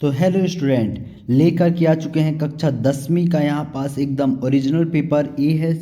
तो hello student, लेकर के आ चुके हैं कक्षा 10वीं का यहाँ पास एकदम ओरिजिनल पेपर। ये है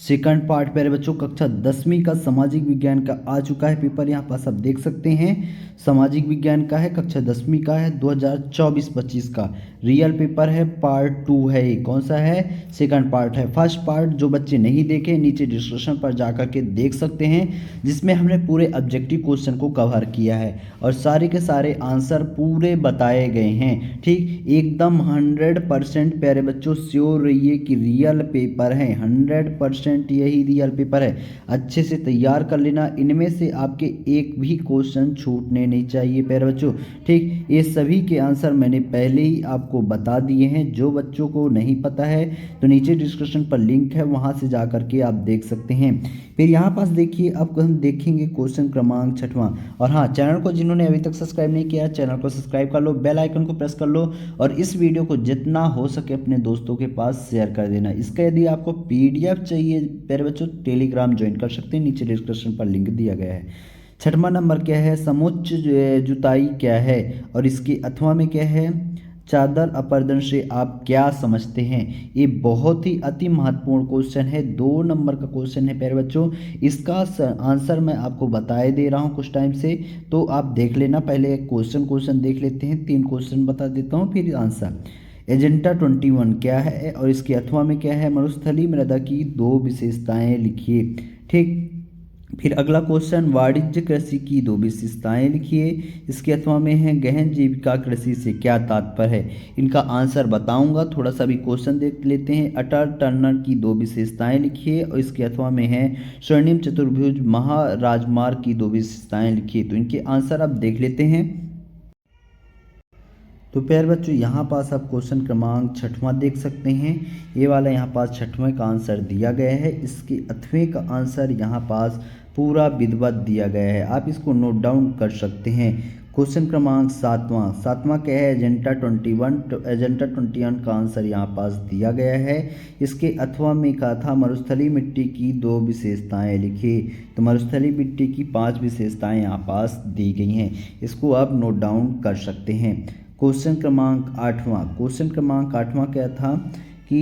सेकंड पार्ट। प्यारे बच्चों, कक्षा 10वीं का सामाजिक विज्ञान का आ चुका है पेपर। यहाँ पास आप देख सकते हैं सामाजिक विज्ञान का है, कक्षा 10वीं का है, 2024-25 का रियल पेपर है। पार्ट 2 है। ये कौन सा है? सेकंड पार्ट है। फर्स्ट पार्ट जो बच्चे नहीं देखे नीचे डिस्क्रिप्शन पर जाकर के देख सकते हैं, जिसमें हमने पूरे ऑब्जेक्टिव क्वेश्चन को कवर किया है और सारे के सारे आंसर पूरे बताए गए हैं। ठीक, एकदम 100% प्यारे बच्चों श्योर रहिए कि रियल पेपर है। 100% यही रियल पेपर है। अच्छे से तैयार कर लेना, इनमें से आपके एक भी क्वेश्चन छूटने नहीं चाहिए प्यारे बच्चों। ठीक, ये सभी के आंसर मैंने पहले ही आपको बता दिए हैं। जो बच्चों को नहीं पता है तो नीचे डिस्क्रिप्शन पर लिंक है, वहां से जा करके आप देख सकते हैं। फिर यहाँ पास देखिए, अब हम देखेंगे क्वेश्चन क्रमांक 6वां। और हाँ, चैनल को जिन्होंने अभी तक सब्सक्राइब नहीं किया, चैनल को सब्सक्राइब कर लो, बेल आइकन को प्रेस कर लो और इस वीडियो को जितना हो सके अपने दोस्तों के पास शेयर कर देना। इसका यदि आपको पीडीएफ चाहिए प्यारे बच्चों, टेलीग्राम ज्वाइन कर सकते हैं, नीचे डिस्क्रिप्शन पर लिंक दिया गया है। 6वां नंबर क्या है? समुच्च जुताई क्या है? और इसके अथवा में क्या है? चादर अपर्दन से आप क्या समझते हैं? ये बहुत ही अति महत्वपूर्ण क्वेश्चन है। 2 नंबर का क्वेश्चन है प्यारे बच्चों। इसका आंसर मैं आपको बताए दे रहा हूँ कुछ टाइम से, तो आप देख लेना। पहले क्वेश्चन देख लेते हैं। 3 क्वेश्चन बता देता हूँ, फिर आंसर। एजेंडा 21 क्या है? और इसके अथवा में क्या है? मरुस्थलीय मृदा की 2 विशेषताएं लिखिए। ठीक, फिर अगला क्वेश्चन, वाणिज्य कृषि की 2 विशेषताएं लिखिए। इसके अथवा में है गहन जीविका कृषि से क्या तात्पर्य है? इनका आंसर बताऊंगा, थोड़ा सा भी क्वेश्चन देख लेते हैं। अटल टनल की 2 विशेषताएं लिखिए। और इसके अथवा में है स्वर्णिम चतुर्भुज महाराजमार्ग की 2 विशेषताएं लिखिए। तो इनके आंसर आप देख लेते हैं। तो प्यारे बच्चों, यहाँ पास आप क्वेश्चन क्रमांक 6वां देख सकते हैं। ये वाला यहाँ पास 6वें का आंसर दिया गया है। इसके 8वें का आंसर यहाँ पास पूरा विधिवत दिया गया है, आप इसको नोट डाउन कर सकते हैं। क्वेश्चन क्रमांक 7वां क्या है? एजेंडा 21 का आंसर यहाँ पास दिया गया है। इसके अथवा में कहा था मरुस्थलीय मिट्टी की 2 विशेषताएं लिखिए। तो मरुस्थलीय मिट्टी की 5 विशेषताएं यहाँ पास दी गई हैं, इसको आप नोट डाउन कर सकते हैं। क्वेश्चन क्रमांक 8वां क्या था कि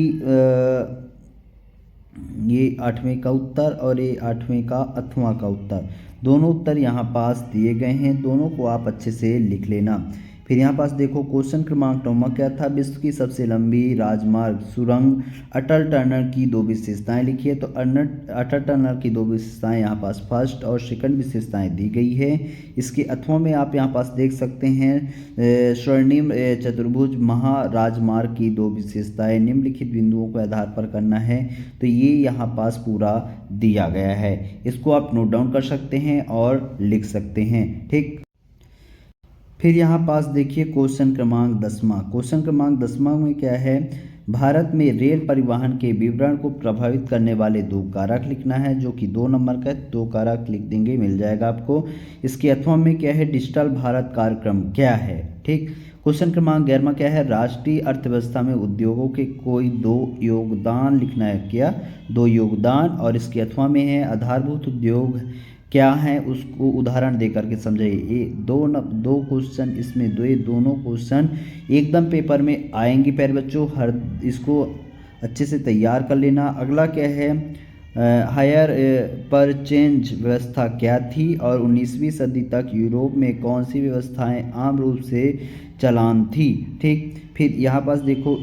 ये 8वें का उत्तर और ये 8वें का 8वां का उत्तर, दोनों उत्तर यहाँ पास दिए गए हैं। दोनों को आप अच्छे से लिख लेना। फिर यहाँ पास देखो क्वेश्चन क्रमांक 9वां क्या था? विश्व की सबसे लंबी राजमार्ग सुरंग अटल टनल की 2 विशेषताएं लिखिए। तो अटल टनल की 2 विशेषताएं यहाँ पास फर्स्ट और सेकंड विशेषताएं दी गई है। इसके अथवा में आप यहाँ पास देख सकते हैं स्वर्णिम चतुर्भुज महाराजमार्ग की 2 विशेषताएं निम्नलिखित बिंदुओं को आधार पर करना है। तो ये यहाँ पास पूरा दिया गया है, इसको आप नोट डाउन कर सकते हैं और लिख सकते हैं। ठीक, फिर यहाँ पास देखिए क्वेश्चन क्रमांक 10वां में क्या है? भारत में रेल परिवहन के विवरण को प्रभावित करने वाले 2 कारक लिखना है, जो कि 2 नंबर का 2 कारक लिख देंगे, मिल जाएगा आपको। इसके अथवा में क्या है? डिजिटल भारत कार्यक्रम क्या है? ठीक, क्वेश्चन क्रमांक 11वां क्या है? राष्ट्रीय अर्थव्यवस्था में उद्योगों के कोई 2 योगदान लिखना है। क्या? 2 योगदान। और इसके अथवा में है आधारभूत उद्योग क्या है, उसको उदाहरण दे करके समझाइए। ये दो क्वेश्चन इसमें दोनों क्वेश्चन एकदम पेपर में आएंगे प्यारे बच्चों, हर इसको अच्छे से तैयार कर लेना। अगला क्या है? हायर परचेंज व्यवस्था क्या थी? और 19वीं सदी तक यूरोप में कौन सी व्यवस्थाएं आम रूप से चलान थी? ठीक, फिर यहाँ पास देखो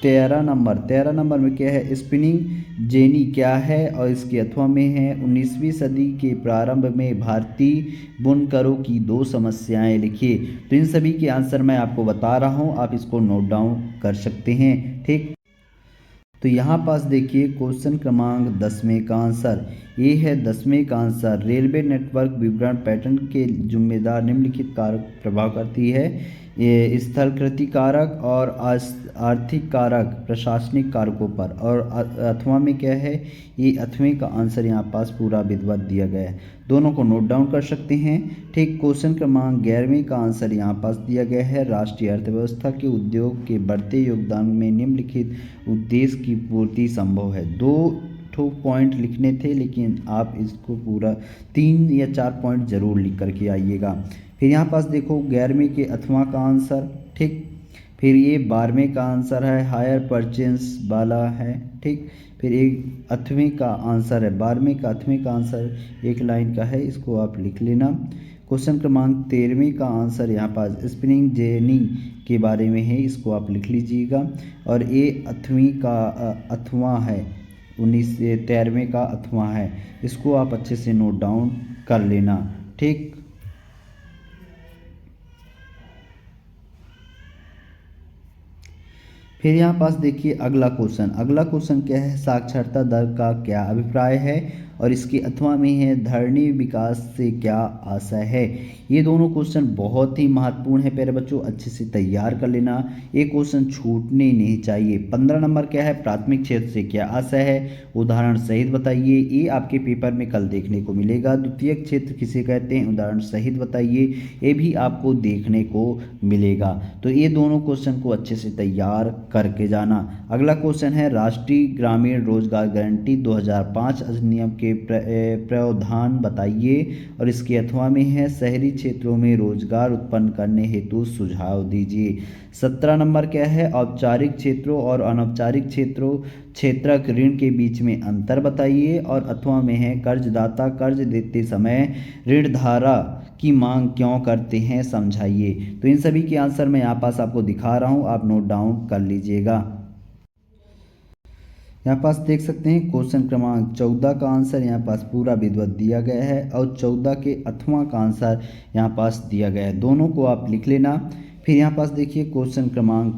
13 नंबर में क्या है? स्पिनिंग जेनी क्या है? और इसके अथवा में है 19वीं सदी के प्रारंभ में भारतीय बुनकरों की 2 समस्याएं लिखिए। तो इन सभी के आंसर मैं आपको बता रहा हूं, आप इसको नोट डाउन कर सकते हैं। ठीक, तो यहाँ पास देखिए क्वेश्चन क्रमांक 10वें का आंसर, ये है 10वें का आंसर। रेलवे नेटवर्क विवरण पैटर्न के जिम्मेदार निम्नलिखित कारक प्रभाव करती है। ये स्थलाकृति कारक और आर्थिक कारक प्रशासनिक कारकों पर। और अथवा में क्या है? ये 8वें का आंसर यहाँ पास पूरा विधिवत दिया गया है, दोनों को नोट डाउन कर सकते हैं। ठीक, क्वेश्चन क्रमांक 11वें का आंसर यहाँ पास दिया गया है। राष्ट्रीय अर्थव्यवस्था के उद्योग के बढ़ते योगदान में निम्नलिखित उद्देश्य की पूर्ति संभव है। 2 पॉइंट लिखने थे, लेकिन आप इसको पूरा 3 या 4 पॉइंट जरूर लिख करके आइएगा। फिर यहाँ पास देखो 11वें के 8वां का आंसर। ठीक। फिर ये 12वें का आंसर है हायर परचेंस वाला है, ठीक। फिर एक 8वें का आंसर है, 12वें का 8वें का आंसर एक लाइन का है, इसको आप लिख लेना। क्वेश्चन क्रमांक 13वें का आंसर यहाँ पास स्पिनिंग जेनी के बारे में है, इसको आप लिख लीजिएगा। और ये 8वीं का 8वां है, 13वें का 8वां है, इसको आप अच्छे से नोट डाउन कर लेना, ठीक। फिर यहाँ पास देखिए अगला क्वेश्चन क्या है, साक्षरता दर का क्या अभिप्राय है, और इसके अथवा में है धरनी विकास से क्या आशय है। ये दोनों क्वेश्चन बहुत ही महत्वपूर्ण है प्यारे बच्चों, अच्छे से तैयार कर लेना, ये क्वेश्चन छूटने नहीं चाहिए। 15 नंबर क्या है, प्राथमिक क्षेत्र से क्या आशय है, उदाहरण सहित बताइए, ये आपके पेपर में कल देखने को मिलेगा। द्वितीयक क्षेत्र किसे कहते हैं, उदाहरण सहित बताइए, ये भी आपको देखने को मिलेगा। तो ये दोनों क्वेश्चन को अच्छे से तैयार करके जाना। अगला क्वेश्चन है राष्ट्रीय ग्रामीण रोजगार गारंटी 2005 अधिनियम के प्रावधान बताइए, और इसके अथवा में है शहरी क्षेत्रों में रोजगार उत्पन्न करने हेतु सुझाव दीजिए। 17 नंबर क्या है, औपचारिक क्षेत्रों और अनौपचारिक क्षेत्रक ऋण के बीच में अंतर बताइए, और अथवा में है कर्जदाता कर्ज देते समय ऋणधारा की मांग क्यों करते हैं समझाइए। तो इन सभी के आंसर मैं यहाँ पास आपको दिखा रहा हूँ, आप नोट डाउन कर लीजिएगा। यहाँ पास देख सकते हैं क्वेश्चन क्रमांक 14 का आंसर यहाँ पास पूरा विधिवत दिया गया है, और 14 के 8वां का आंसर यहाँ पास दिया गया है, दोनों को आप लिख लेना। फिर यहाँ पास देखिए क्वेश्चन क्रमांक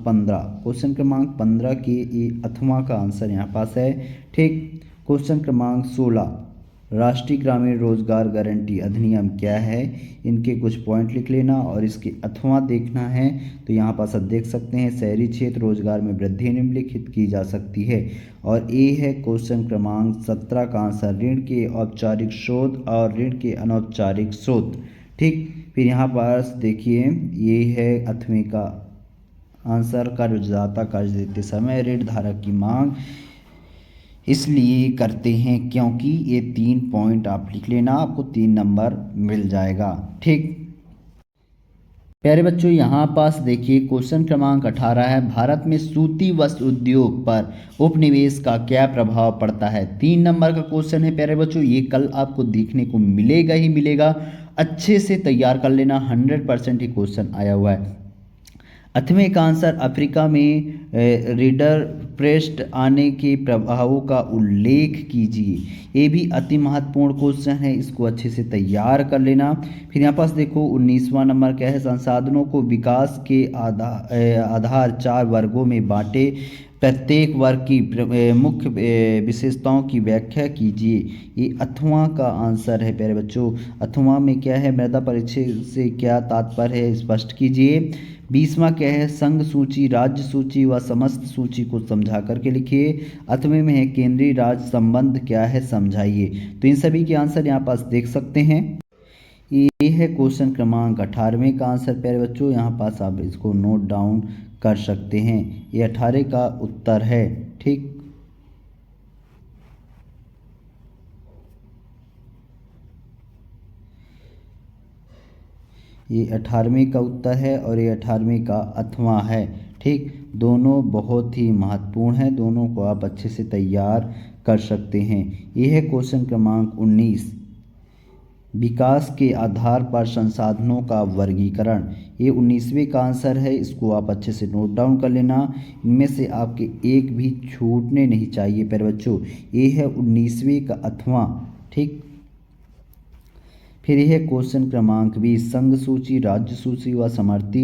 15 के 8वां का आंसर यहाँ पास है, ठीक। क्वेश्चन क्रमांक 16 राष्ट्रीय ग्रामीण रोजगार गारंटी अधिनियम क्या है, इनके कुछ पॉइंट लिख लेना, और इसके अथवा देखना है। तो यहाँ पास आप देख सकते हैं शहरी क्षेत्र रोजगार में वृद्धि निम्नलिखित की जा सकती है, और ये है क्वेश्चन क्रमांक 17 का आंसर ऋण के औपचारिक स्रोत और ऋण के अनौपचारिक स्रोत, ठीक। फिर यहाँ पास देखिए ये है 8वें का आंसर कर्जदाता कर्ज देते समय ऋण धारक की मांग इसलिए करते हैं क्योंकि, ये 3 पॉइंट आप लिख लेना, आपको 3 नंबर मिल जाएगा, ठीक। प्यारे बच्चों यहाँ पास देखिए क्वेश्चन क्रमांक 18 है भारत में सूती वस्त्र उद्योग पर उपनिवेश का क्या प्रभाव पड़ता है। 3 नंबर का क्वेश्चन है प्यारे बच्चों, ये कल आपको देखने को मिलेगा ही मिलेगा, अच्छे से तैयार कर लेना, 100% ही क्वेश्चन आया हुआ है। 8वें का आंसर अफ्रीका में रीडर प्रेस्ट आने के प्रभावों का उल्लेख कीजिए, ये भी अति महत्वपूर्ण क्वेश्चन है, इसको अच्छे से तैयार कर लेना। फिर यहाँ पास देखो 19वां नंबर क्या है, संसाधनों को विकास के आधार 4 वर्गों में बांटे, प्रत्येक वर्ग की मुख्य विशेषताओं की व्याख्या कीजिए, ये 8वां का आंसर है प्यारे बच्चों। 8वां में क्या है, मृदा परिचय से क्या तात्पर्य है स्पष्ट कीजिए। 20वां क्या है, संघ सूची राज्य सूची व समस्त सूची को समझा करके लिखिए। 8वें में है केंद्रीय राज्य संबंध क्या है समझाइए। तो इन सभी के आंसर यहाँ पास देख सकते हैं, ये है क्वेश्चन क्रमांक 18वें का आंसर प्यारे बच्चों, यहाँ पास आप इसको नोट डाउन कर सकते हैं, ये 18 का उत्तर है, ठीक। ये 18वें का उत्तर है और ये 18वें का 8वां है, ठीक। दोनों बहुत ही महत्वपूर्ण है, दोनों को आप अच्छे से तैयार कर सकते हैं। यह है क्वेश्चन क्रमांक 19 विकास के आधार पर संसाधनों का वर्गीकरण, ये 19वें का आंसर है, इसको आप अच्छे से नोट डाउन कर लेना, इनमें से आपके एक भी छूटने नहीं चाहिए प्यारे बच्चों। ये है 19वें का 8वां, ठीक। फिर यह क्वेश्चन क्रमांक 20 संघ सूची राज्य सूची व समर्थी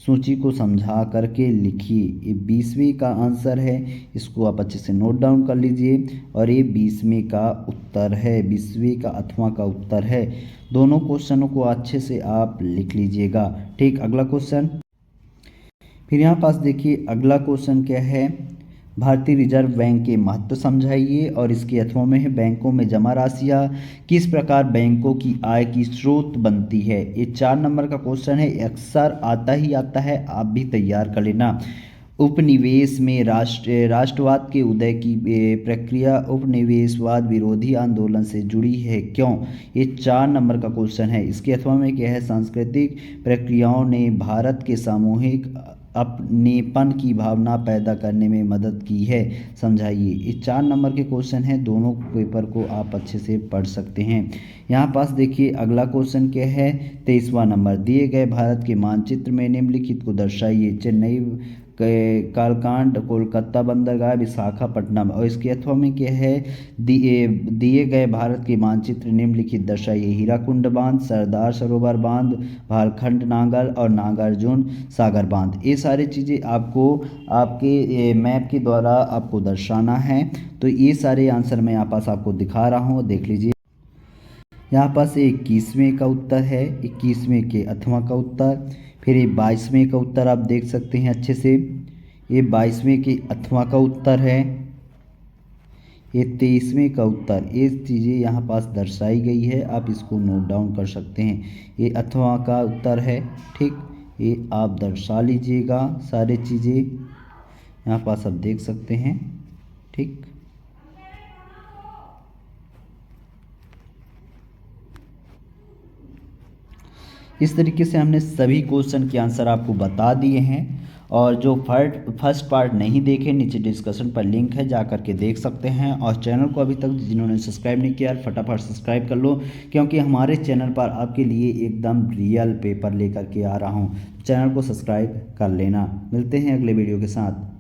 सूची को समझा करके लिखिए, ये 20वें का आंसर है, इसको आप अच्छे से नोट डाउन कर लीजिए, और ये 20वें का उत्तर है, 20वें का 8वां का उत्तर है। दोनों क्वेश्चनों को अच्छे से आप लिख लीजिएगा, ठीक। अगला क्वेश्चन, फिर यहाँ पास देखिए अगला क्वेश्चन क्या है, भारतीय रिजर्व बैंक के महत्व समझाइए, और इसके अथवा में है बैंकों में जमा राशियाँ किस प्रकार बैंकों की आय की स्रोत बनती है। ये 4 नंबर का क्वेश्चन है, अक्सर आता ही आता है, आप भी तैयार कर लेना। उपनिवेश में राष्ट्रवाद के उदय की प्रक्रिया उपनिवेशवाद विरोधी आंदोलन से जुड़ी है क्यों? ये 4 नंबर का क्वेश्चन है। इसके अथवा में क्या है? सांस्कृतिक प्रक्रियाओं ने भारत के सामूहिक अपनेपन की भावना पैदा करने में मदद की है, समझाइए। ये 4 नंबर के क्वेश्चन हैं, दोनों पेपर को आप अच्छे से पढ़ सकते हैं। यहाँ पास देखिए अगला क्वेश्चन क्या है? 23वां नंबर, दिए गए भारत के मानचित्र में निम्नलिखित को दर्शाइए। चेन्नई कालकांड, कोलकाता बंदरगाह, विशाखापट्टनम। और इसके अथवा में क्या है? दिए गए भारत के मानचित्र निम्नलिखित दर्शाइए। हीराकुंड बांध, सरदार सरोवर बांध, भालखंड नागर और नागार्जुन सागर बांध। ये सारी चीज़ें आपको आपके मैप के द्वारा आपको दर्शाना है। तो ये सारे आंसर मैं यहाँ पास आपको दिखा रहा हूँ, देख लीजिए। यहाँ पास 21वें का उत्तर है, 21वें के अथवा का उत्तर। फिर ये 22वें का उत्तर आप देख सकते हैं अच्छे से, ये 22वें के अथवा का उत्तर है। ये 23वें का उत्तर। ये चीज़ें यहाँ पास दर्शाई गई है, आप इसको नोट डाउन कर सकते हैं। ये अथवा का उत्तर है, ठीक। ये आप दर्शा लीजिएगा सारे चीज़ें, यहाँ पास आप देख सकते हैं, ठीक। इस तरीके से हमने सभी क्वेश्चन के आंसर आपको बता दिए हैं। और जो फर्स्ट पार्ट नहीं देखे, नीचे डिस्कशन पर लिंक है, जा कर के देख सकते हैं। और चैनल को अभी तक जिन्होंने सब्सक्राइब नहीं किया फटाफट सब्सक्राइब कर लो, क्योंकि हमारे चैनल पर आपके लिए एकदम रियल पेपर लेकर के आ रहा हूँ। चैनल को सब्सक्राइब कर लेना। मिलते हैं अगले वीडियो के साथ।